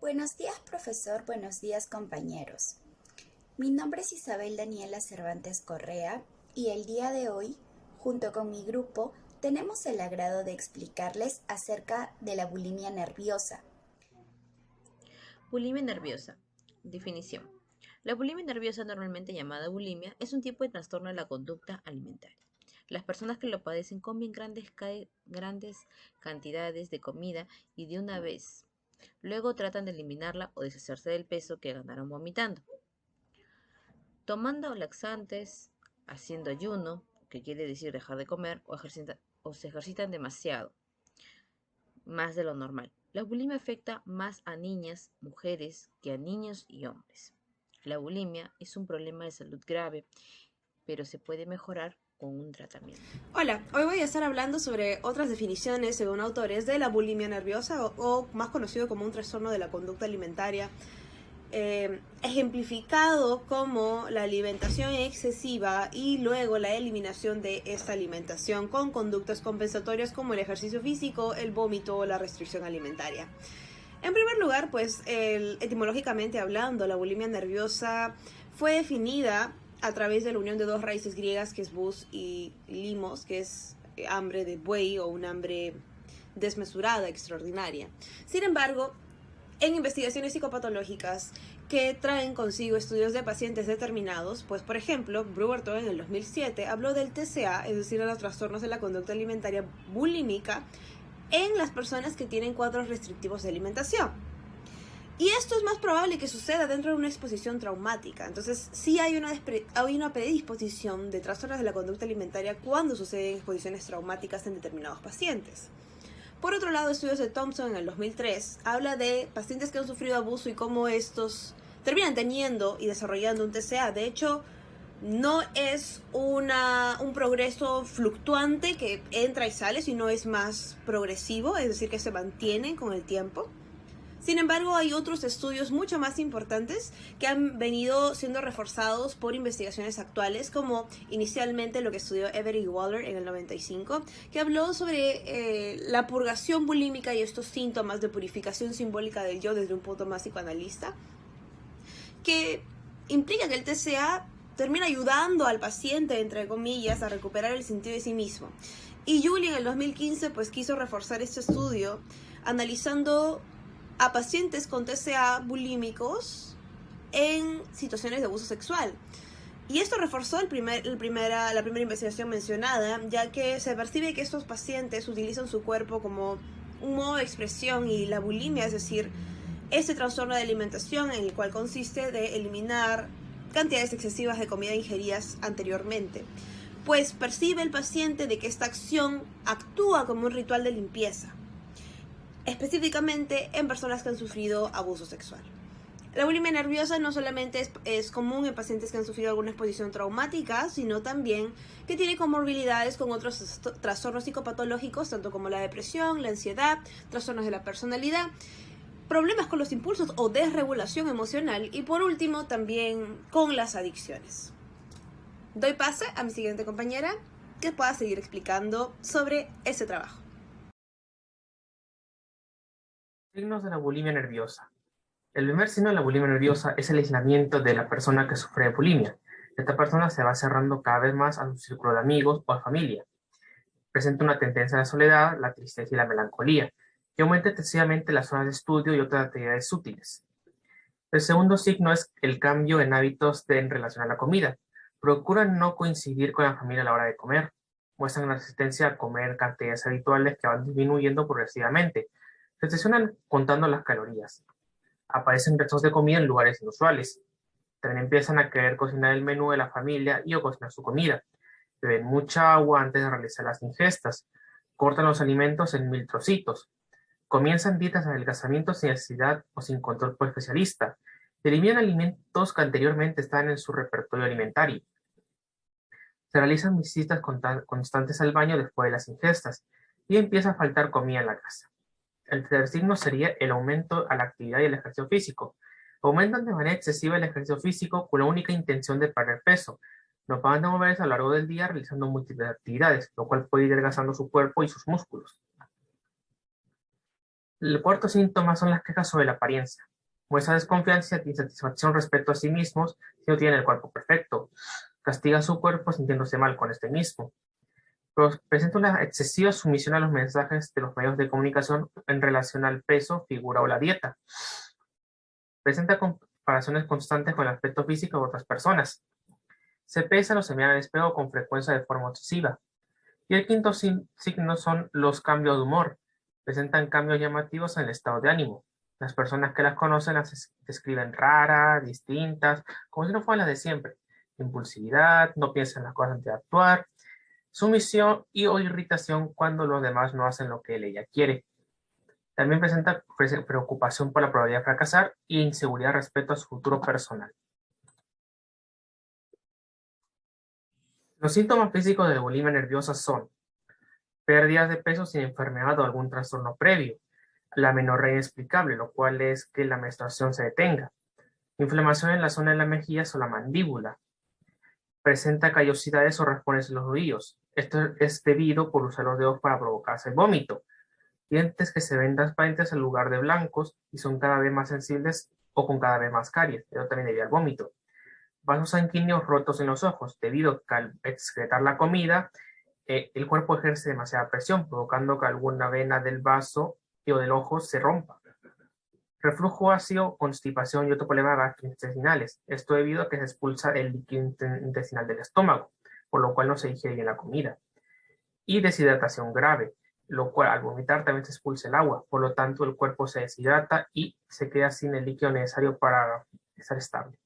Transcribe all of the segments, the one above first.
Buenos días, profesor. Buenos días, compañeros. Mi nombre es Isabel Daniela Cervantes Correa y el día de hoy, junto con mi grupo, tenemos el agrado de explicarles acerca de la bulimia nerviosa. Bulimia nerviosa. Definición. La bulimia nerviosa, normalmente llamada bulimia, es un tipo de trastorno de la conducta alimentaria. Las personas que lo padecen comen grandes cantidades de comida y de una vez. Luego tratan de eliminarla o deshacerse del peso que ganaron vomitando. Tomando laxantes, haciendo ayuno, que quiere decir dejar de comer, o se ejercitan demasiado, más de lo normal. La bulimia afecta más a niñas, mujeres, que a niños y hombres. La bulimia es un problema de salud grave, pero se puede mejorar con un tratamiento. Hola, hoy voy a estar hablando sobre otras definiciones, según autores, de la bulimia nerviosa o más conocido como un trastorno de la conducta alimentaria, ejemplificado como la alimentación excesiva y luego la eliminación de esta alimentación con conductas compensatorias como el ejercicio físico, el vómito o la restricción alimentaria. En primer lugar, pues etimológicamente hablando, la bulimia nerviosa fue definida a través de la unión de dos raíces griegas, que es bus y limos, que es hambre de buey o un hambre desmesurada, extraordinaria. Sin embargo, en investigaciones psicopatológicas que traen consigo estudios de pacientes determinados, pues por ejemplo, Brewerton en el 2007 habló del TCA, es decir, de los trastornos de la conducta alimentaria bulímica, en las personas que tienen cuadros restrictivos de alimentación. Y esto es más probable que suceda dentro de una exposición traumática. Entonces, sí hay una predisposición de trastornos de la conducta alimentaria cuando suceden exposiciones traumáticas en determinados pacientes. Por otro lado, estudios de Thompson en el 2003 habla de pacientes que han sufrido abuso y cómo estos terminan teniendo y desarrollando un TCA. De hecho, no es un progreso fluctuante que entra y sale, sino es más progresivo, es decir, que se mantiene con el tiempo. Sin embargo, hay otros estudios mucho más importantes que han venido siendo reforzados por investigaciones actuales, como inicialmente lo que estudió Everett y Waller en el 95, que habló sobre la purgación bulímica y estos síntomas de purificación simbólica del yo desde un punto más psicoanalista, que implica que el TCA termina ayudando al paciente, entre comillas, a recuperar el sentido de sí mismo. Y Julie en el 2015 pues quiso reforzar este estudio analizando a pacientes con TCA bulímicos en situaciones de abuso sexual. Y esto reforzó la primera investigación mencionada, ya que se percibe que estos pacientes utilizan su cuerpo como un modo de expresión y la bulimia, es decir, este trastorno de alimentación en el cual consiste de eliminar cantidades excesivas de comida ingeridas anteriormente, pues percibe el paciente de que esta acción actúa como un ritual de limpieza, específicamente en personas que han sufrido abuso sexual. La bulimia nerviosa no solamente es común en pacientes que han sufrido alguna exposición traumática, sino también que tiene comorbilidades con otros trastornos psicopatológicos, tanto como la depresión, la ansiedad, trastornos de la personalidad, problemas con los impulsos o desregulación emocional y por último también con las adicciones. Doy pase a mi siguiente compañera que pueda seguir explicando sobre ese trabajo. Signos de la bulimia nerviosa. El primer signo de la bulimia nerviosa es el aislamiento de la persona que sufre de bulimia. Esta persona se va cerrando cada vez más a su círculo de amigos o a familia. Presenta una tendencia a la soledad, la tristeza y la melancolía, que aumenta excesivamente las horas de estudio y otras actividades útiles. El segundo signo es el cambio en hábitos en relación a la comida. Procuran no coincidir con la familia a la hora de comer. Muestran una resistencia a comer cantidades habituales que van disminuyendo progresivamente. Se obsesionan contando las calorías. Aparecen restos de comida en lugares inusuales. También empiezan a querer cocinar el menú de la familia y o cocinar su comida. Beben mucha agua antes de realizar las ingestas. Cortan los alimentos en mil trocitos. Comienzan dietas de adelgazamiento sin necesidad o sin control por especialista. Eliminan alimentos que anteriormente estaban en su repertorio alimentario. Se realizan visitas constantes al baño después de las ingestas y empieza a faltar comida en la casa. El tercer signo sería el aumento a la actividad y el ejercicio físico. Aumentan de manera excesiva el ejercicio físico con la única intención de perder peso. No paran de moverse a lo largo del día realizando múltiples actividades, lo cual puede ir adelgazando su cuerpo y sus músculos. El cuarto síntoma son las quejas sobre la apariencia. Muestra desconfianza y insatisfacción respecto a sí mismos si no tienen el cuerpo perfecto. Castiga su cuerpo sintiéndose mal con este mismo. Presenta una excesiva sumisión a los mensajes de los medios de comunicación en relación al peso, figura o la dieta. Presenta comparaciones constantes con el aspecto físico de otras personas. Se pesa o se mira al espejo con frecuencia de forma obsesiva. Y el quinto signo son los cambios de humor. Presentan cambios llamativos en el estado de ánimo. Las personas que las conocen las describen raras, distintas, como si no fueran las de siempre. Impulsividad, no piensan las cosas antes de actuar, sumisión y o irritación cuando los demás no hacen lo que ella quiere. También presenta preocupación por la probabilidad de fracasar e inseguridad respecto a su futuro personal. Los síntomas físicos de bulimia nerviosa son pérdidas de peso sin enfermedad o algún trastorno previo, la menorrea inexplicable, lo cual es que la menstruación se detenga, inflamación en la zona de las mejillas o la mandíbula, presenta callosidades o raspones en los oídos. Esto es debido por usar los dedos para provocarse el vómito, dientes que se ven transparentes en lugar de blancos y son cada vez más sensibles o con cada vez más caries, pero también debido al vómito. Vasos sanguíneos rotos en los ojos, debido a que al excretar la comida, el cuerpo ejerce demasiada presión, provocando que alguna vena del vaso o del ojo se rompa. Reflujo ácido, constipación y otros problemas gastrointestinales. Esto debido a que se expulsa el líquido intestinal del estómago, por lo cual no se digiere bien la comida. Y deshidratación grave, lo cual al vomitar también se expulsa el agua, por lo tanto el cuerpo se deshidrata y se queda sin el líquido necesario para estar estable.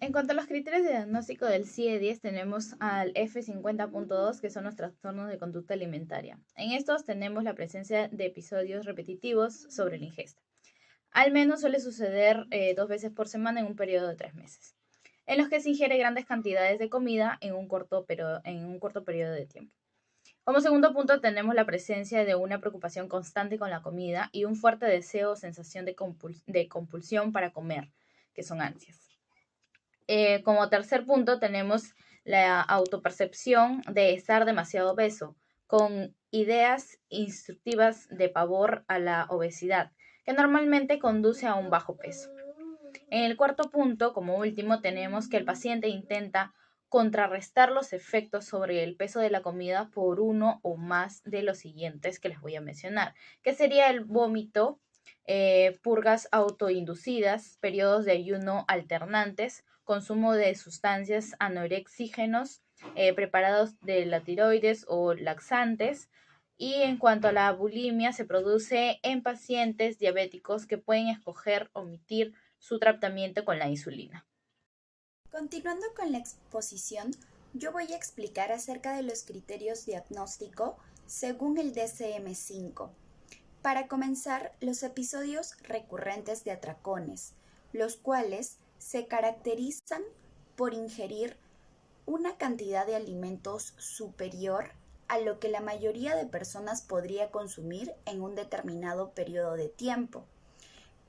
En cuanto a los criterios de diagnóstico del CIE-10, tenemos al F50.2, que son los trastornos de conducta alimentaria. En estos tenemos la presencia de episodios repetitivos sobre la ingesta. Al menos suele suceder 2 veces por semana en un periodo de 3 meses, en los que se ingiere grandes cantidades de comida en un corto periodo de tiempo. Como segundo punto tenemos la presencia de una preocupación constante con la comida y un fuerte deseo o sensación de compulsión para comer, que son ansias. Como tercer punto tenemos la autopercepción de estar demasiado obeso, con ideas instructivas de pavor a la obesidad, que normalmente conduce a un bajo peso. En el cuarto punto, como último, tenemos que el paciente intenta contrarrestar los efectos sobre el peso de la comida por uno o más de los siguientes que les voy a mencionar, que sería el vómito, purgas autoinducidas, periodos de ayuno alternantes, consumo de sustancias anorexígenos, preparados de la tiroides o laxantes. Y en cuanto a la bulimia, se produce en pacientes diabéticos que pueden escoger omitir su tratamiento con la insulina. Continuando con la exposición, yo voy a explicar acerca de los criterios diagnóstico según el DSM-5. Para comenzar, los episodios recurrentes de atracones, los cuales se caracterizan por ingerir una cantidad de alimentos superior a lo que la mayoría de personas podría consumir en un determinado periodo de tiempo.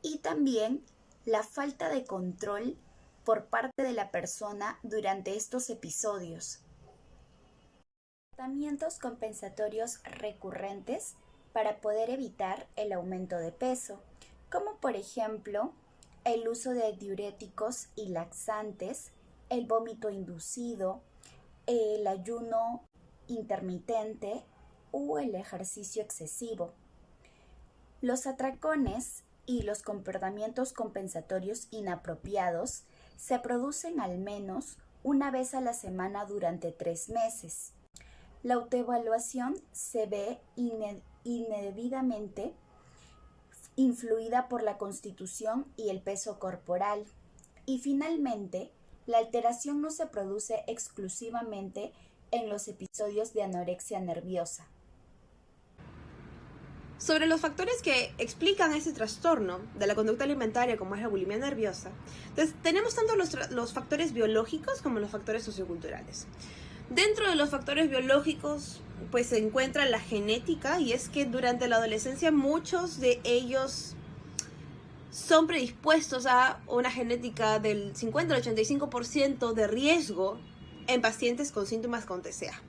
Y también la falta de control por parte de la persona durante estos episodios. Tratamientos compensatorios recurrentes para poder evitar el aumento de peso, como por ejemplo el uso de diuréticos y laxantes, el vómito inducido, el ayuno intermitente o el ejercicio excesivo. Los atracones y los comportamientos compensatorios inapropiados se producen al menos una vez a la semana durante 3 meses. La autoevaluación se ve indebidamente influida por la constitución y el peso corporal. Y finalmente, la alteración no se produce exclusivamente en los episodios de anorexia nerviosa. Sobre los factores que explican ese trastorno de la conducta alimentaria como es la bulimia nerviosa, entonces tenemos tanto los factores biológicos como los factores socioculturales. Dentro de los factores biológicos pues se encuentra la genética, y es que durante la adolescencia muchos de ellos son predispuestos a una genética del 50 al 85% de riesgo en pacientes con síntomas con TCA.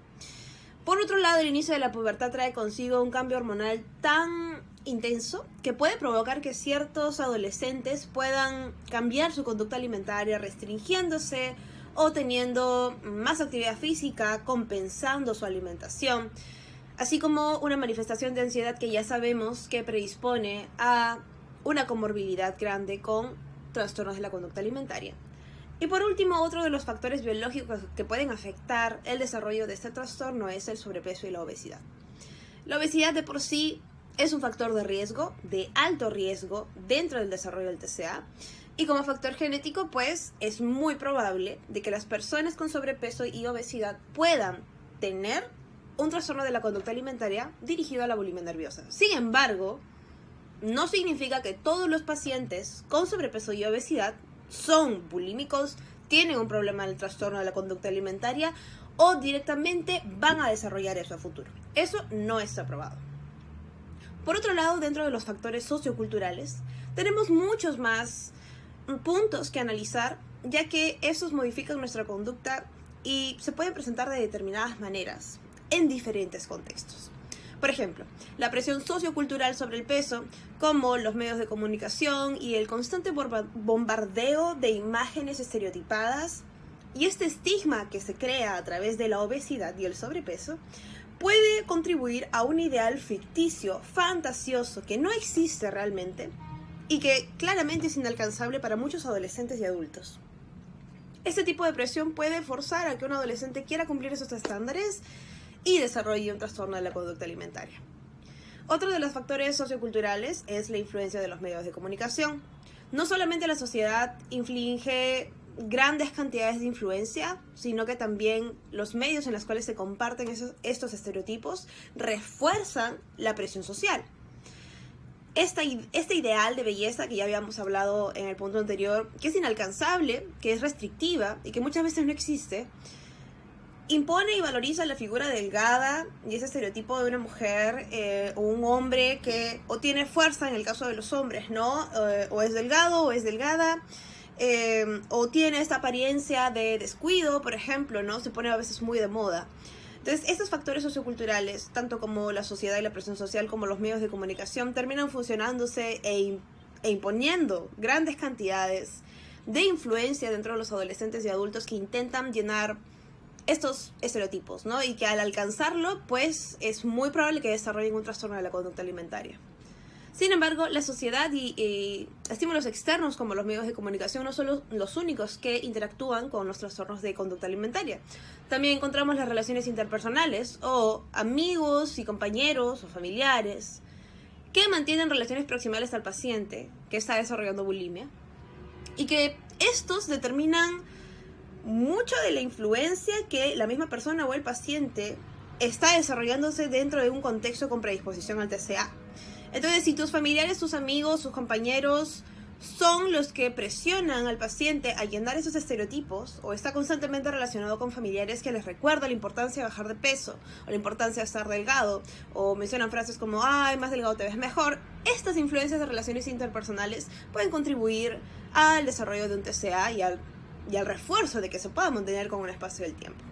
Por otro lado, el inicio de la pubertad trae consigo un cambio hormonal tan intenso que puede provocar que ciertos adolescentes puedan cambiar su conducta alimentaria restringiéndose o teniendo más actividad física, compensando su alimentación, así como una manifestación de ansiedad que ya sabemos que predispone a una comorbilidad grande con trastornos de la conducta alimentaria. Y por último, otro de los factores biológicos que pueden afectar el desarrollo de este trastorno es el sobrepeso y la obesidad. La obesidad de por sí es un factor de riesgo, de alto riesgo, dentro del desarrollo del TCA. Y como factor genético, pues, es muy probable de que las personas con sobrepeso y obesidad puedan tener un trastorno de la conducta alimentaria dirigido a la bulimia nerviosa. Sin embargo, no significa que todos los pacientes con sobrepeso y obesidad son bulímicos, tienen un problema del trastorno de la conducta alimentaria o directamente van a desarrollar eso a futuro. Eso no está probado. Por otro lado, dentro de los factores socioculturales, tenemos muchos más puntos que analizar, ya que estos modifican nuestra conducta y se pueden presentar de determinadas maneras en diferentes contextos. Por ejemplo, la presión sociocultural sobre el peso, como los medios de comunicación y el constante bombardeo de imágenes estereotipadas, y este estigma que se crea a través de la obesidad y el sobrepeso, puede contribuir a un ideal ficticio, fantasioso, que no existe realmente y que claramente es inalcanzable para muchos adolescentes y adultos. Este tipo de presión puede forzar a que un adolescente quiera cumplir esos estándares y desarrolle un trastorno de la conducta alimentaria. Otro de los factores socioculturales es la influencia de los medios de comunicación. No solamente la sociedad inflige grandes cantidades de influencia, sino que también los medios en los cuales se comparten estos estereotipos refuerzan la presión social. Este ideal de belleza que ya habíamos hablado en el punto anterior, que es inalcanzable, que es restrictiva y que muchas veces no existe, impone y valoriza la figura delgada y ese estereotipo de una mujer o un hombre que o tiene fuerza en el caso de los hombres, ¿no? O es delgado o es delgada, o tiene esta apariencia de descuido, por ejemplo, ¿no? Se pone a veces muy de moda. Entonces, estos factores socioculturales, tanto como la sociedad y la presión social como los medios de comunicación, terminan funcionándose e imponiendo grandes cantidades de influencia dentro de los adolescentes y adultos que intentan llenar estos estereotipos, ¿no? Y que al alcanzarlo, pues, es muy probable que desarrollen un trastorno de la conducta alimentaria. Sin embargo, la sociedad y estímulos externos como los medios de comunicación no son los únicos que interactúan con los trastornos de conducta alimentaria. También encontramos las relaciones interpersonales o amigos y compañeros o familiares que mantienen relaciones proximales al paciente que está desarrollando bulimia y que estos determinan mucho de la influencia que la misma persona o el paciente está desarrollándose dentro de un contexto con predisposición al TCA. Entonces, si tus familiares, tus amigos, tus compañeros son los que presionan al paciente a llenar esos estereotipos o está constantemente relacionado con familiares que les recuerda la importancia de bajar de peso o la importancia de estar delgado o mencionan frases como ¡ay, más delgado te ves mejor! Estas influencias de relaciones interpersonales pueden contribuir al desarrollo de un TCA y al refuerzo de que se pueda mantener con un espacio del tiempo.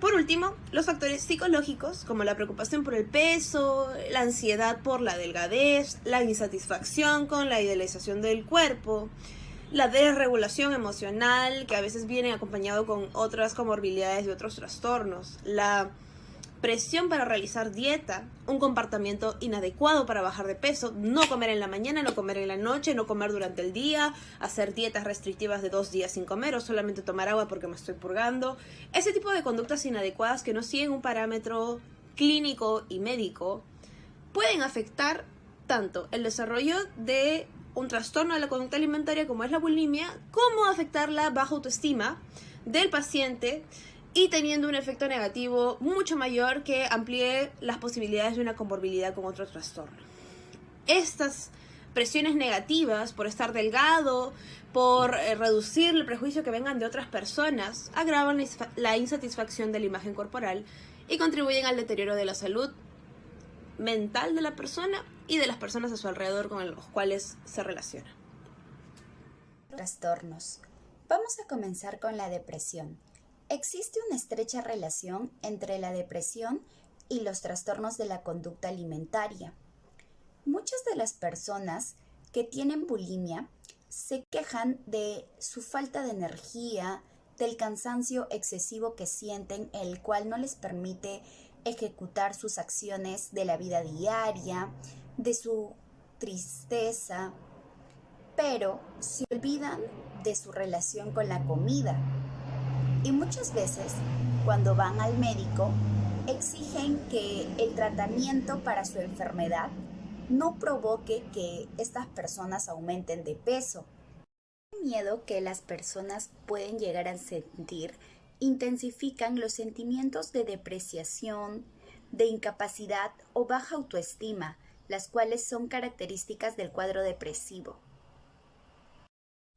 Por último, los factores psicológicos, como la preocupación por el peso, la ansiedad por la delgadez, la insatisfacción con la idealización del cuerpo, la desregulación emocional, que a veces viene acompañado con otras comorbilidades y otros trastornos, la presión para realizar dieta, un comportamiento inadecuado para bajar de peso, no comer en la mañana, no comer en la noche, no comer durante el día, hacer dietas restrictivas de 2 días sin comer o solamente tomar agua porque me estoy purgando. Ese tipo de conductas inadecuadas que no siguen un parámetro clínico y médico pueden afectar tanto el desarrollo de un trastorno de la conducta alimentaria como es la bulimia, como afectar la baja autoestima del paciente y teniendo un efecto negativo mucho mayor que amplíe las posibilidades de una comorbilidad con otro trastorno. Estas presiones negativas por estar delgado, por reducir el prejuicio que vengan de otras personas, agravan la insatisfacción de la imagen corporal y contribuyen al deterioro de la salud mental de la persona y de las personas a su alrededor con los cuales se relaciona. Trastornos. Vamos a comenzar con la depresión. Existe una estrecha relación entre la depresión y los trastornos de la conducta alimentaria. Muchas de las personas que tienen bulimia se quejan de su falta de energía, del cansancio excesivo que sienten, el cual no les permite ejecutar sus acciones de la vida diaria, de su tristeza, pero se olvidan de su relación con la comida. Y muchas veces, cuando van al médico, exigen que el tratamiento para su enfermedad no provoque que estas personas aumenten de peso. El miedo que las personas pueden llegar a sentir intensifican los sentimientos de depreciación, de incapacidad o baja autoestima, las cuales son características del cuadro depresivo.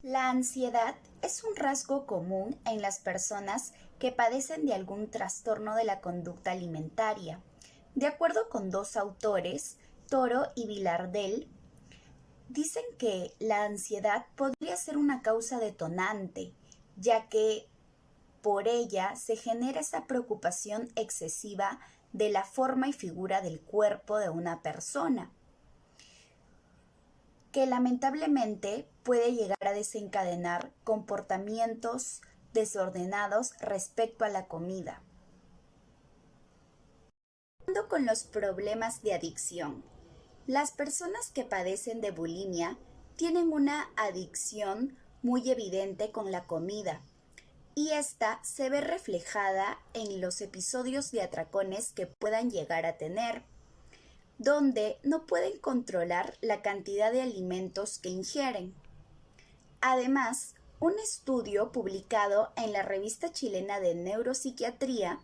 La ansiedad es un rasgo común en las personas que padecen de algún trastorno de la conducta alimentaria. De acuerdo con dos autores, Toro y Vilardell, dicen que la ansiedad podría ser una causa detonante, ya que por ella se genera esa preocupación excesiva de la forma y figura del cuerpo de una persona, que lamentablemente puede llegar a desencadenar comportamientos desordenados respecto a la comida. Con los problemas de adicción. Las personas que padecen de bulimia tienen una adicción muy evidente con la comida, y esta se ve reflejada en los episodios de atracones que puedan llegar a tener, donde no pueden controlar la cantidad de alimentos que ingieren. Además, un estudio publicado en la Revista Chilena de Neuropsiquiatría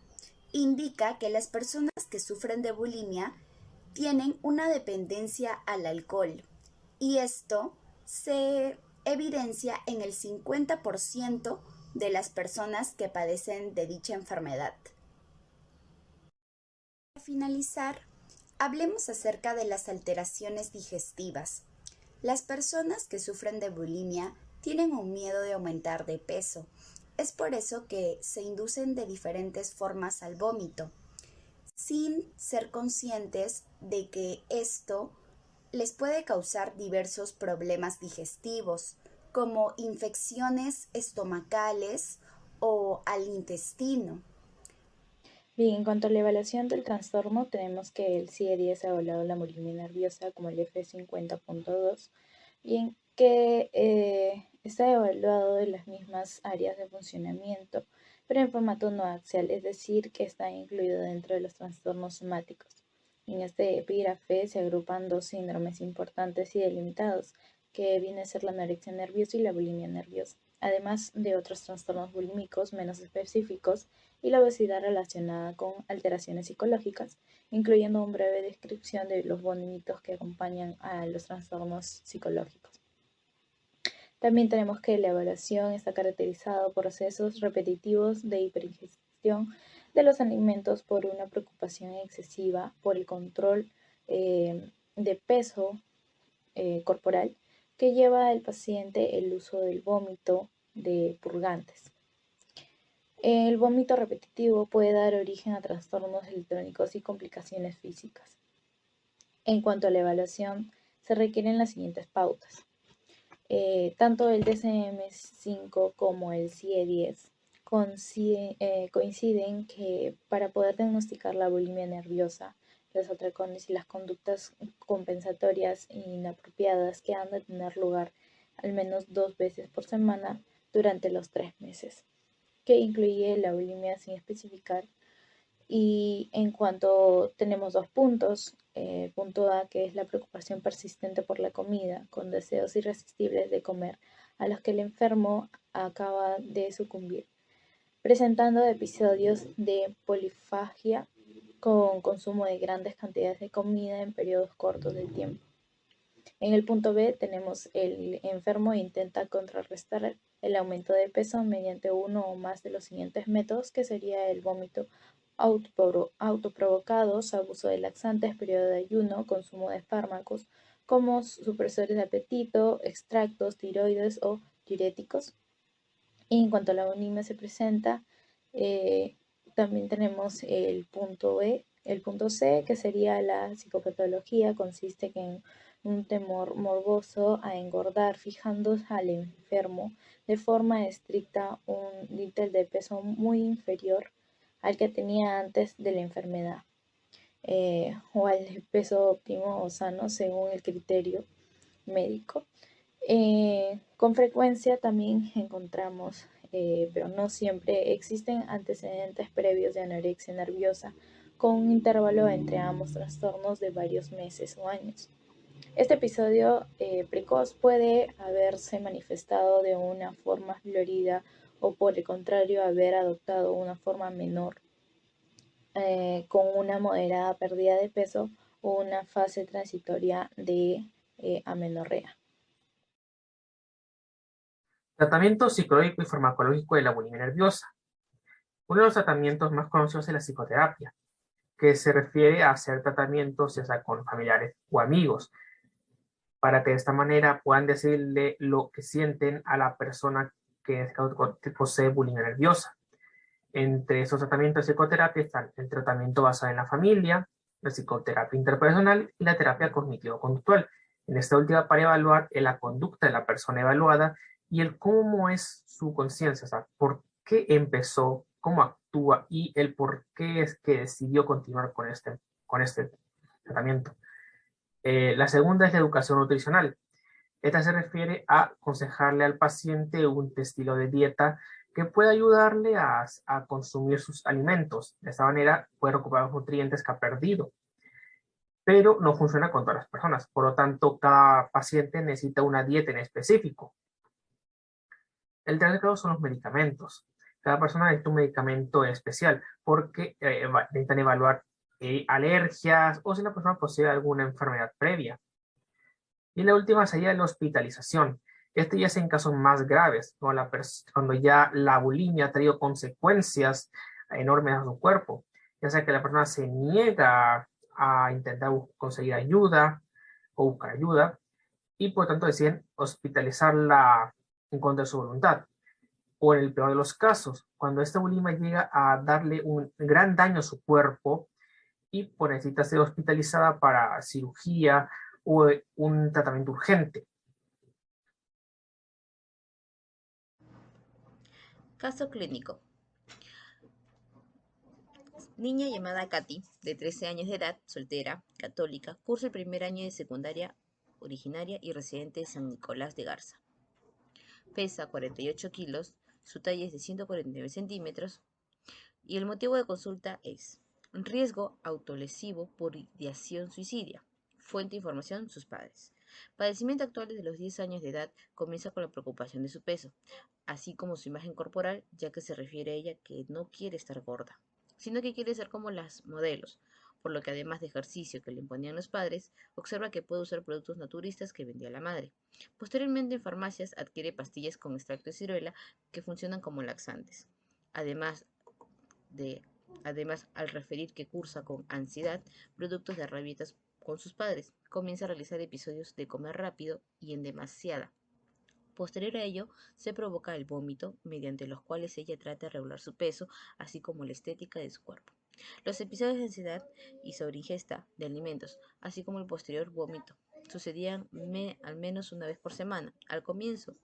indica que las personas que sufren de bulimia tienen una dependencia al alcohol, y esto se evidencia en el 50% de las personas que padecen de dicha enfermedad. Para finalizar, hablemos acerca de las alteraciones digestivas. Las personas que sufren de bulimia tienen un miedo de aumentar de peso. Es por eso que se inducen de diferentes formas al vómito, sin ser conscientes de que esto les puede causar diversos problemas digestivos, como infecciones estomacales o al intestino. Bien, en cuanto a la evaluación del trastorno, tenemos que el CIE-10 ha evaluado la bulimia nerviosa como el F50.2 y en que está evaluado en las mismas áreas de funcionamiento, pero en formato no axial, es decir, que está incluido dentro de los trastornos somáticos. En este epígrafe se agrupan dos síndromes importantes y delimitados, que viene a ser la anorexia nerviosa y la bulimia nerviosa, además de otros trastornos bulímicos menos específicos y la obesidad relacionada con alteraciones psicológicas, incluyendo una breve descripción de los bonitos que acompañan a los trastornos psicológicos. También tenemos que la evaluación está caracterizada por procesos repetitivos de hiperingestión de los alimentos, por una preocupación excesiva por el control de peso corporal, que lleva al paciente el uso del vómito de purgantes. El vómito repetitivo puede dar origen a trastornos electrónicos y complicaciones físicas. En cuanto a la evaluación, se requieren las siguientes pautas. Tanto el DSM-5 como el CIE-10 coinciden que para poder diagnosticar la bulimia nerviosa, los atracones y las conductas compensatorias inapropiadas que han de tener lugar al menos 2 veces por semana durante los 3 meses, que incluye la bulimia sin especificar. Y en cuanto tenemos 2 puntos, punto A, que es la preocupación persistente por la comida, con deseos irresistibles de comer, a los que el enfermo acaba de sucumbir, presentando episodios de polifagia con consumo de grandes cantidades de comida en periodos cortos de tiempo. En el punto B tenemos el enfermo intenta contrarrestar el aumento de peso mediante uno o más de los siguientes métodos, que sería el vómito autoprovocados, abuso de laxantes, periodo de ayuno, consumo de fármacos como supresores de apetito, extractos, tiroides o diuréticos. Y en cuanto a la bulimia se presenta, también tenemos el punto B, El punto C, que sería la psicopatología, consiste en un temor morboso a engordar, fijando al enfermo de forma estricta un límite de peso muy inferior al que tenía antes de la enfermedad, o al peso óptimo o sano según el criterio médico. Con frecuencia también encontramos, pero no siempre, existen antecedentes previos de anorexia nerviosa con un intervalo entre ambos trastornos de varios meses o años. Este episodio precoz puede haberse manifestado de una forma florida o por el contrario haber adoptado una forma menor con una moderada pérdida de peso o una fase transitoria de amenorrea. Tratamiento psicológico y farmacológico de la bulimia nerviosa. Uno de los tratamientos más conocidos es la psicoterapia, que se refiere a hacer tratamientos ya sea con familiares o amigos, para que de esta manera puedan decirle lo que sienten a la persona que posee bulimia nerviosa. Entre esos tratamientos de psicoterapia están el tratamiento basado en la familia, la psicoterapia interpersonal y la terapia cognitivo-conductual. En esta última para evaluar la conducta de la persona evaluada y el cómo es su conciencia, o sea, por qué empezó, cómo actúa y el por qué es que decidió continuar con este tratamiento. La segunda es la educación nutricional. Esta se refiere a aconsejarle al paciente un estilo de dieta que pueda ayudarle a consumir sus alimentos. De esta manera puede recuperar los nutrientes que ha perdido. Pero no funciona con todas las personas. Por lo tanto, cada paciente necesita una dieta en específico. El tercer caso son los medicamentos. Cada persona necesita un medicamento especial porque necesitan evaluar alergias o si la persona posee alguna enfermedad previa. Y la última sería la hospitalización. Esto ya es en casos más graves, cuando ya la bulimia ha traído consecuencias enormes a su cuerpo, ya sea que la persona se niega a intentar conseguir ayuda o buscar ayuda y por tanto deciden hospitalizarla en contra de su voluntad. O en el peor de los casos, cuando esta bulimia llega a darle un gran daño a su cuerpo y pues necesita ser hospitalizada para cirugía o un tratamiento urgente. Caso clínico. Niña llamada Katy, de 13 años de edad, soltera, católica, cursa el primer año de secundaria, originaria y residente de San Nicolás de Garza. Pesa 48 kilos, su talla es de 149 centímetros y el motivo de consulta es riesgo autolesivo por ideación suicidia. Fuente de información, sus padres. Padecimiento actual desde los 10 años de edad comienza con la preocupación de su peso, así como su imagen corporal, ya que se refiere a ella que no quiere estar gorda, sino que quiere ser como las modelos, por lo que además de ejercicio que le imponían los padres, observa que puede usar productos naturistas que vendía la madre. Posteriormente en farmacias adquiere pastillas con extracto de ciruela que funcionan como laxantes. Además, al referir que cursa con ansiedad, productos de rabietas con sus padres, comienza a realizar episodios de comer rápido y en demasiada. Posterior a ello, se provoca el vómito, mediante los cuales ella trata de regular su peso, así como la estética de su cuerpo. Los episodios de ansiedad y sobreingesta de alimentos, así como el posterior vómito, sucedían al menos una vez por semana. Al comienzo,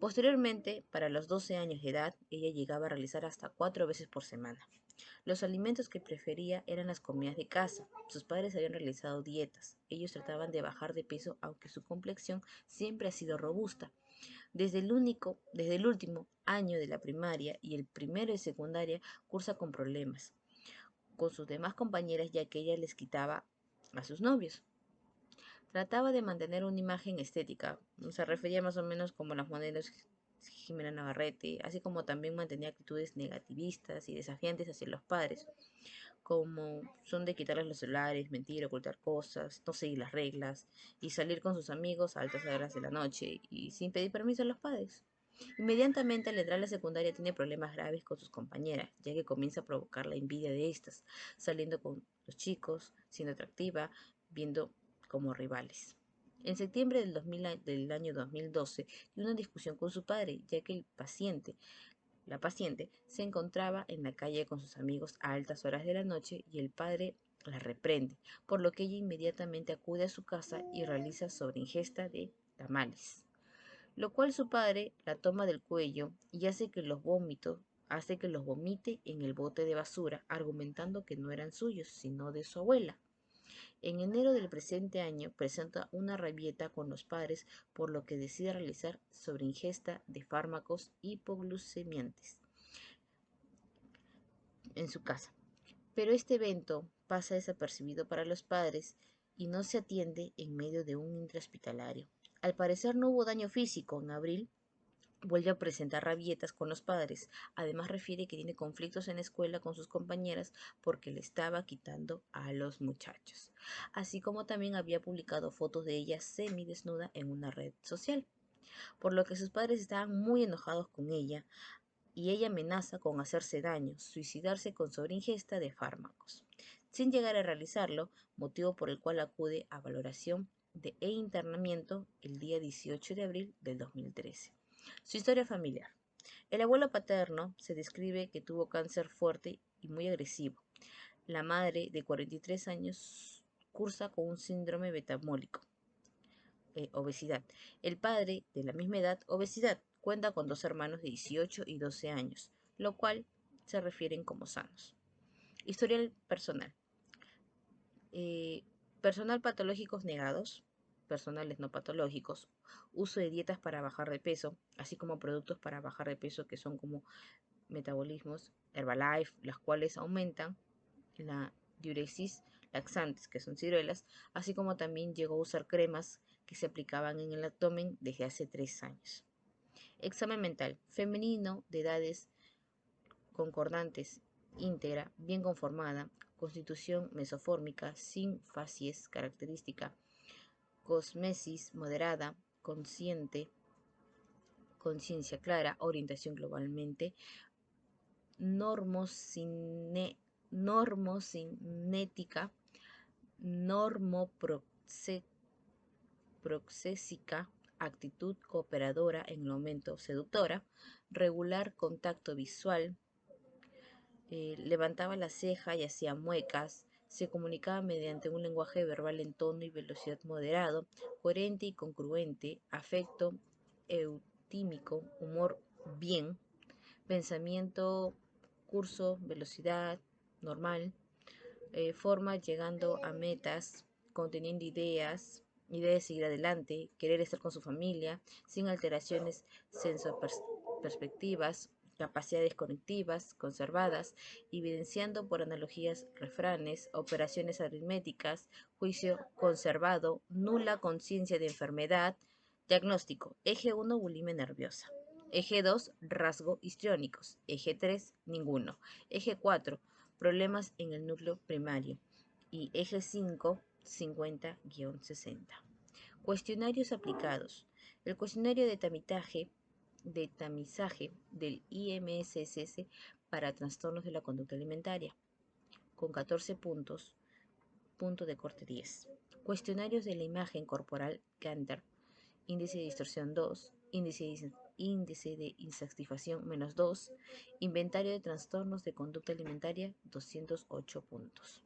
posteriormente, para los 12 años de edad, ella llegaba a realizar hasta 4 veces por semana. Los alimentos que prefería eran las comidas de casa. Sus padres habían realizado dietas. Ellos trataban de bajar de peso, aunque su complexión siempre ha sido robusta. Desde el último año de la primaria y el primero de secundaria, cursa con problemas con sus demás compañeras, ya que ella les quitaba a sus novios. Trataba de mantener una imagen estética, se refería más o menos como las modelos Jimena Navarrete, así como también mantenía actitudes negativistas y desafiantes hacia los padres, como son de quitarles los celulares, mentir, ocultar cosas, no seguir las reglas y salir con sus amigos a altas horas de la noche y sin pedir permiso a los padres. Inmediatamente al entrar a la secundaria tiene problemas graves con sus compañeras, ya que comienza a provocar la envidia de estas, saliendo con los chicos, siendo atractiva, viendo como rivales. En septiembre del año 2012 tuvo una discusión con su padre, ya que el paciente la paciente, se encontraba en la calle con sus amigos a altas horas de la noche y el padre la reprende, por lo que ella inmediatamente acude a su casa y realiza sobreingesta de tamales, lo cual su padre la toma del cuello y hace que los vomite en el bote de basura, argumentando que no eran suyos, sino de su abuela. En enero del presente año presenta una rabieta con los padres, por lo que decide realizar sobreingesta de fármacos hipoglucemiantes en su casa. Pero este evento pasa desapercibido para los padres y no se atiende en medio de un intrahospitalario. Al parecer no hubo daño físico. En abril vuelve a presentar rabietas con los padres. Además refiere que tiene conflictos en la escuela con sus compañeras porque le estaba quitando a los muchachos. Así como también había publicado fotos de ella semidesnuda en una red social. Por lo que sus padres estaban muy enojados con ella y ella amenaza con hacerse daño, suicidarse con sobreingesta de fármacos, sin llegar a realizarlo, motivo por el cual acude a valoración e internamiento el día 18 de abril del 2013. Su historia familiar. El abuelo paterno se describe que tuvo cáncer fuerte y muy agresivo. La madre, de 43 años, cursa con un síndrome metabólico, obesidad. El padre, de la misma edad, obesidad. Cuenta con dos hermanos de 18 y 12 años, lo cual se refieren como sanos. Historial personal. Personal patológicos negados, personales no patológicos, uso de dietas para bajar de peso, así como productos para bajar de peso que son como metabolismos, Herbalife, las cuales aumentan la diuresis, laxantes, que son ciruelas, así como también llegó a usar cremas que se aplicaban en el abdomen desde hace 3 años. Examen mental, femenino, de edades concordantes, íntegra, bien conformada, constitución mesofórmica, sin facies característica, cosmesis moderada, consciente, conciencia clara, orientación globalmente, normocinética, normoproxésica, actitud cooperadora en el momento seductora, regular contacto visual, levantaba la ceja y hacía muecas, se comunicaba mediante un lenguaje verbal en tono y velocidad moderado, coherente y congruente, afecto eutímico, humor bien, pensamiento, curso, velocidad normal, forma llegando a metas, conteniendo ideas de seguir adelante, querer estar con su familia, sin alteraciones sensoperspectivas, capacidades cognitivas conservadas, evidenciando por analogías refranes, operaciones aritméticas, juicio conservado, nula conciencia de enfermedad. Diagnóstico: eje 1, bulimia nerviosa. Eje 2, rasgo histriónicos. Eje 3, ninguno. Eje 4, problemas en el núcleo primario. Y eje 5, 50-60. Cuestionarios aplicados. El cuestionario de tamizaje del IMSS para trastornos de la conducta alimentaria, con 14 puntos, punto de corte 10. Cuestionarios de la imagen corporal Canter, índice de distorsión 2, índice de insatisfacción -2, inventario de trastornos de conducta alimentaria 208 puntos.